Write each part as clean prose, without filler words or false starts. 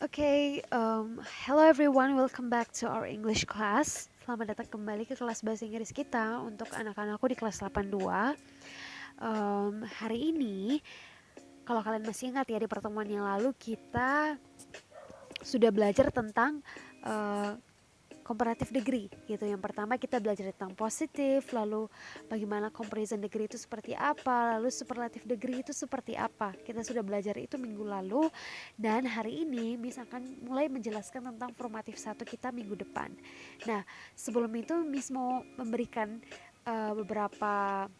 Hello everyone, welcome back to our English class. Selamat datang kembali ke kelas bahasa Inggris kita untuk anak-anakku di kelas 82. Hari ini, kalau kalian masih ingat ya, di pertemuan yang lalu kita sudah belajar tentang comparative degree gitu. Yang pertama kita belajar tentang positif, lalu bagaimana comparison degree itu seperti apa, lalu superlative degree itu seperti apa. Kita sudah belajar itu minggu lalu, dan hari ini Miss akan mulai menjelaskan tentang formatif 1 kita minggu depan. Nah, sebelum itu Miss mau memberikan beberapa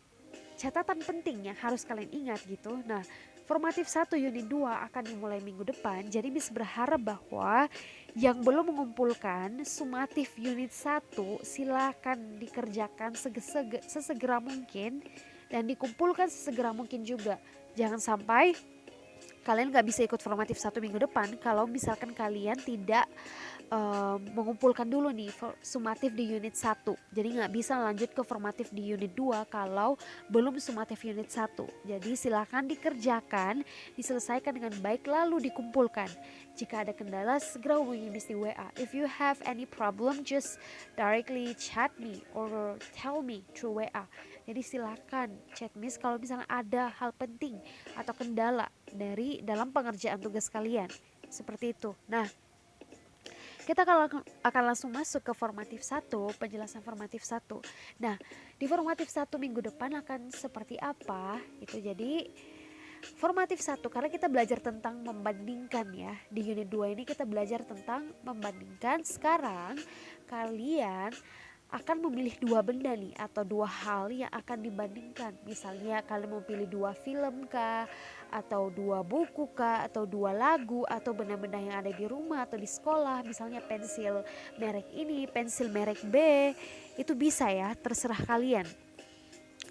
catatan penting yang harus kalian ingat gitu. Nah, formatif 1 unit 2 akan dimulai minggu depan. Jadi Miss berharap bahwa yang belum mengumpulkan sumatif unit 1 silakan dikerjakan sesegera mungkin dan dikumpulkan sesegera mungkin juga. Jangan sampai kalian gak bisa ikut formatif 1 minggu depan kalau misalkan kalian tidak mengumpulkan dulu nih sumatif di unit 1. Jadi gak bisa lanjut ke formatif di unit 2 kalau belum sumatif unit 1. Jadi silakan dikerjakan, diselesaikan dengan baik lalu dikumpulkan. Jika ada kendala segera hubungi Miss di WA. If you have any problem just directly chat me or tell me through WA. Jadi silakan chat Miss kalau misalnya ada hal penting atau kendala dari dalam pengerjaan tugas kalian. Seperti itu. Nah, kita akan langsung masuk ke formatif 1, penjelasan formatif 1. Nah, di formatif 1 minggu depan akan seperti apa? Itu jadi formatif 1 karena kita belajar tentang membandingkan ya. Di unit 2 ini kita belajar tentang membandingkan. Sekarang kalian akan memilih dua benda nih atau dua hal yang akan dibandingkan. Misalnya kalian mau pilih dua film kah, atau dua buku kah, atau dua lagu, atau benda-benda yang ada di rumah atau di sekolah. Misalnya pensil merek ini, pensil merek B, itu bisa ya, terserah kalian.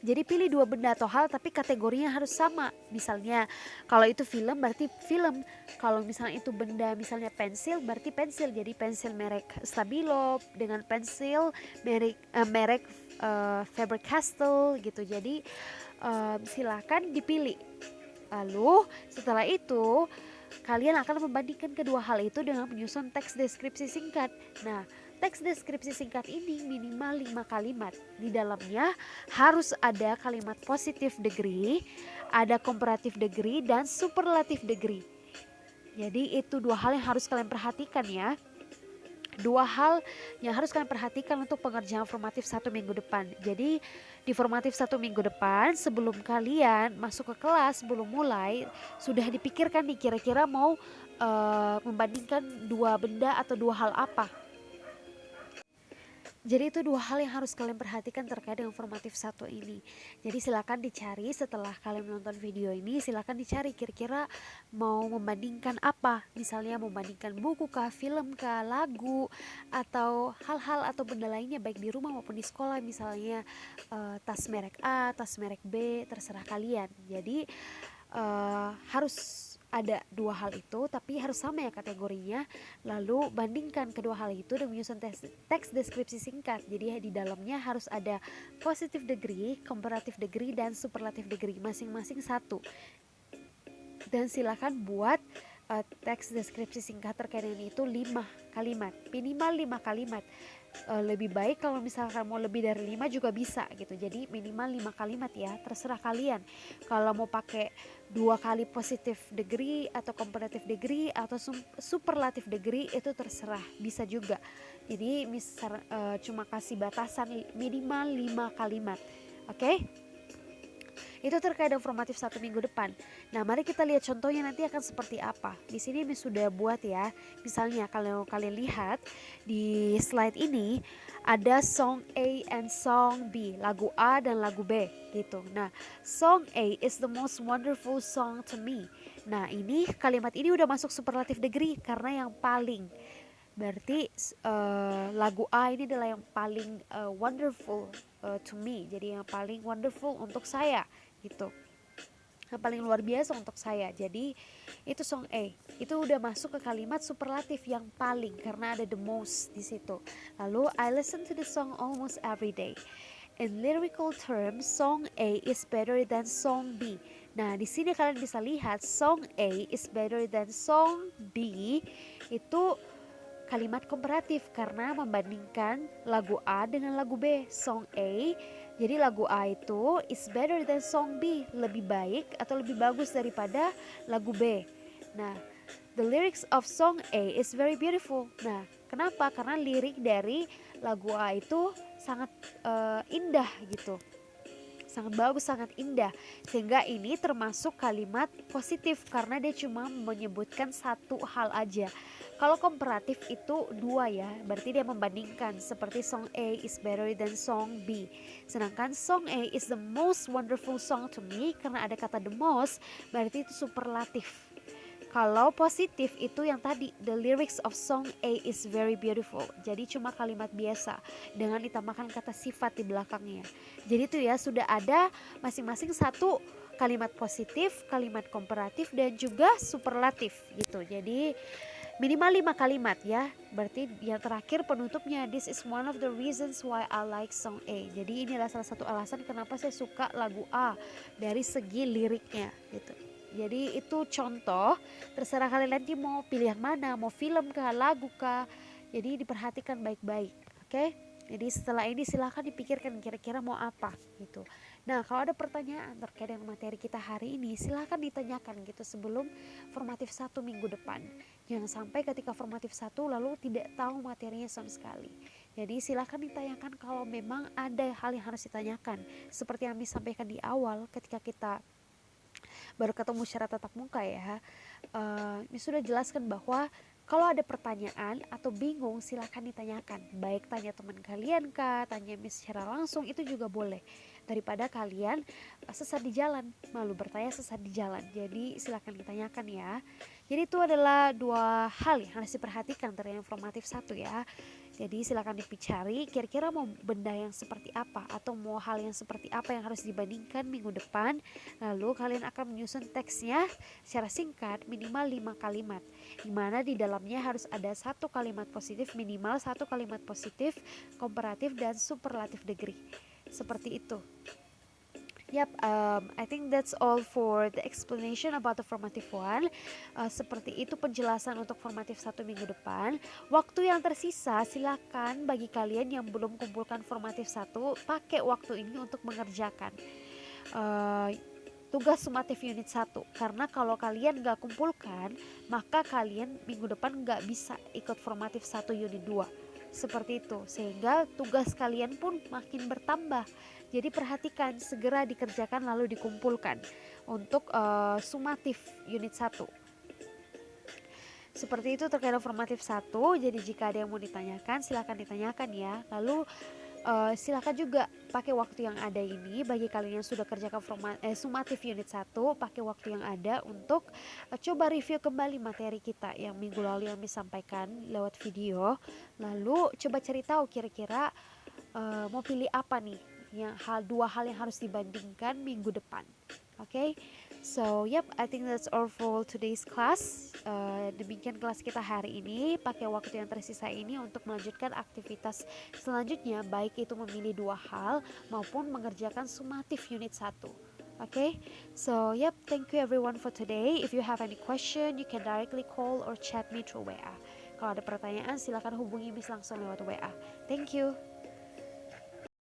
Jadi pilih dua benda atau hal tapi kategorinya harus sama. Misalnya kalau itu film berarti film. Kalau misalnya itu benda misalnya pensil berarti pensil. Jadi pensil merek Stabilo dengan pensil merek Faber-Castell gitu. Jadi silakan dipilih. Lalu setelah itu kalian akan membandingkan kedua hal itu dengan menyusun teks deskripsi singkat. Nah, teks deskripsi singkat ini minimal 5 kalimat. Di dalamnya harus ada kalimat positive degree, ada comparative degree, dan superlative degree. Jadi itu dua hal yang harus kalian perhatikan ya. Dua hal yang harus kalian perhatikan untuk pengerjaan formatif 1 minggu depan. Jadi di formatif 1 minggu depan sebelum kalian masuk ke kelas, sebelum mulai sudah dipikirkan nih kira-kira mau membandingkan dua benda atau dua hal apa. Jadi itu dua hal yang harus kalian perhatikan terkait dengan formatif 1 ini. Jadi silakan dicari setelah kalian menonton video ini, silakan dicari kira-kira mau membandingkan apa. Misalnya membandingkan buku kah, film kah, lagu, atau hal-hal atau benda lainnya baik di rumah maupun di sekolah. Misalnya tas merek A, tas merek B, terserah kalian. Jadi harus ada dua hal itu tapi harus sama ya kategorinya. Lalu bandingkan kedua hal itu dan menyusun teks deskripsi singkat. Jadi di dalamnya harus ada positive degree, comparative degree, dan superlative degree masing-masing satu. Dan silakan buat teks deskripsi singkat terkait dengan itu 5 kalimat, minimal 5 kalimat. Lebih baik kalau misalkan mau lebih dari 5 juga bisa gitu. Jadi minimal 5 kalimat ya, terserah kalian. Kalau mau pakai 2 kali positive degree atau comparative degree atau superlative degree itu terserah, bisa juga. Jadi cuma kasih batasan minimal 5 kalimat. Oke? Itu terkait dengan formatif 1 minggu depan. Nah, mari kita lihat contohnya nanti akan seperti apa. Di sini Miss sudah buat ya. Misalnya kalau kalian lihat di slide ini ada song A and song B, lagu A dan lagu B gitu. Nah, song A is the most wonderful song to me. Nah, ini kalimat ini udah masuk superlative degree karena yang paling. Berarti lagu A ini adalah yang paling wonderful to me. Jadi yang paling wonderful untuk saya gitu, yang paling luar biasa untuk saya. Jadi itu song A. Itu udah masuk ke kalimat superlatif yang paling karena ada the most di situ. Lalu I listen to the song almost every day. In lyrical terms, song A is better than song B. Nah, di sini kalian bisa lihat song A is better than song B itu kalimat komparatif karena membandingkan lagu A dengan lagu B. Song A, jadi lagu A itu is better than song B, lebih baik atau lebih bagus daripada lagu B. Nah, the lyrics of song A is very beautiful. Nah, kenapa? Karena lirik dari lagu A itu sangat indah gitu. Sangat bagus, sangat indah. Sehingga ini termasuk kalimat positif karena dia cuma menyebutkan satu hal aja. Kalau komparatif itu dua ya, berarti dia membandingkan seperti song A is better than song B. Sedangkan song A is the most wonderful song to me, karena ada kata the most, berarti itu superlatif. Kalau positif itu yang tadi, the lyrics of song A is very beautiful. Jadi cuma kalimat biasa dengan ditambahkan kata sifat di belakangnya. Jadi itu ya sudah ada masing-masing satu kalimat positif, kalimat komparatif dan juga superlatif gitu. Jadi minimal 5 kalimat ya. Berarti yang terakhir penutupnya, this is one of the reasons why I like song A. Jadi inilah salah satu alasan kenapa saya suka lagu A dari segi liriknya gitu. Jadi itu contoh, terserah kalian nanti mau pilih yang mana, mau film kah, lagu kah. Jadi diperhatikan baik-baik, oke? Jadi setelah ini silahkan dipikirkan kira-kira mau apa gitu. Nah, kalau ada pertanyaan terkait dengan materi kita hari ini, silahkan ditanyakan gitu sebelum formatif 1 minggu depan. Jangan sampai ketika formatif 1 lalu tidak tahu materinya sama sekali. Jadi silahkan ditanyakan kalau memang ada hal yang harus ditanyakan. Seperti yang disampaikan di awal ketika kita baru ketemu secara tatap muka ya, ini sudah jelaskan bahwa kalau ada pertanyaan atau bingung silahkan ditanyakan, baik tanya teman kalian kah, tanya Miss secara langsung, itu juga boleh, daripada kalian sesat di jalan, malu bertanya sesat di jalan. Jadi silahkan ditanyakan ya. Jadi itu adalah dua hal yang harus diperhatikan dari informatif 1 ya. Jadi silakan dicari kira-kira mau benda yang seperti apa atau mau hal yang seperti apa yang harus dibandingkan minggu depan. Lalu kalian akan menyusun teksnya secara singkat minimal 5 kalimat, dimana di dalamnya harus ada satu kalimat positif, minimal satu kalimat positif, komparatif dan superlative degree. Seperti itu. Yep, I think that's all for the explanation about the formative 1. Seperti itu penjelasan untuk formatif 1 minggu depan. Waktu yang tersisa silakan bagi kalian yang belum kumpulkan formatif 1, pakai waktu ini untuk mengerjakan tugas sumatif unit 1. Karena kalau kalian gak kumpulkan, maka kalian minggu depan gak bisa ikut formatif 1 unit 2. Seperti itu, sehingga tugas kalian pun makin bertambah. Jadi perhatikan, segera dikerjakan lalu dikumpulkan untuk sumatif unit 1. Seperti itu terkait formatif 1. Jadi jika ada yang mau ditanyakan silahkan ditanyakan ya. Lalu silakan juga pakai waktu yang ada ini, bagi kalian yang sudah kerjakan sumatif unit 1, pakai waktu yang ada untuk coba review kembali materi kita yang minggu lalu yang disampaikan lewat video. Lalu coba cari tahu kira-kira mau pilih apa nih, yang dua hal yang harus dibandingkan minggu depan. Okay, so yep, I think that's all for today's class. Demikian kelas kita hari ini. Pakai waktu yang tersisa ini untuk melanjutkan aktivitas selanjutnya, baik itu memilih 2 hal maupun mengerjakan sumatif unit 1. Okay, so yep, thank you everyone for today. If you have any question, you can directly call or chat me through WA. Kalau ada pertanyaan silakan hubungi Miss langsung lewat WA. Thank you.